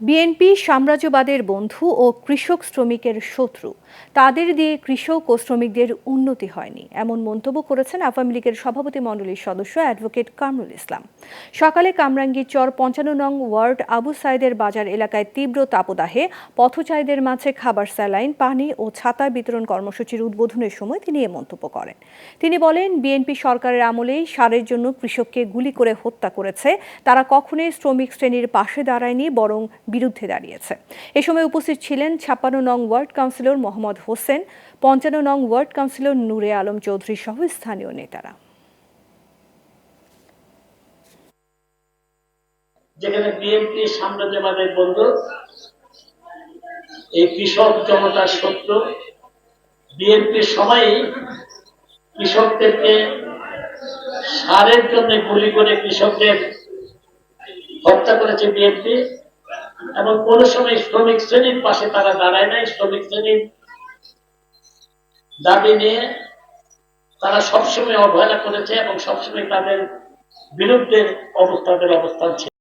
BNP সাম্রাজ্যবাদের বন্ধু ও কৃষক শ্রমিকের শত্রু। তাদের দিয়ে কৃষক ও শ্রমিকদের উন্নতি হয়নি, এমন মন্তব্য করেছেন আওয়ামী লীগের সভাপতি মণ্ডলীর সদস্য অ্যাডভোকেট কামরুল ইসলাম। সকালে কামরাঙ্গীরচর ৫৫ নং ওয়ার্ড আবু সাইদের বাজার এলাকায় তীব্র তাপদাহে পথচারীদের মাঝে খাবার, স্যালাইন, পানি ও ছাতা বিতরণ কর্মসূচির উদ্বোধনের সময় তিনি এ মন্তব্য করেন। তিনি বলেন, বিএনপি সরকারের আমলেই সারের জন্য কৃষককে গুলি করে হত্যা করেছে। তারা কখনোই শ্রমিক শ্রেণীর পাশে দাঁড়ায়নি, বরং বিরুদ্ধে দাঁড়িয়েছে। এ সময় উপস্থিত ছিলেন ৫৬ নং ওয়ার্ড কাউন্সিলর মোহাম্মদ হোসেন, ৫৫ নং ওয়ার্ড কাউন্সিলর নূরে আলম চৌধুরী সহ স্থানীয় নেতারা। যেখানে বিএনপি সাম্রাজ্যবাদের বন্ধু, এই কৃষক জনতার শত্রু। বিএনপির সময় কৃষকদেরকে সারের জন্য গুলি করে কৃষকদের হত্যা করেছে বিএনপি, এবং কোন সময় শ্রমিক শ্রেণীর পাশে তারা দাঁড়ায় নাই। শ্রমিক শ্রেণীর দাবি নিয়ে তারা সবসময় অবহেলা করেছে এবং সবসময় তাদের বিরুদ্ধে অবস্থান ছিল।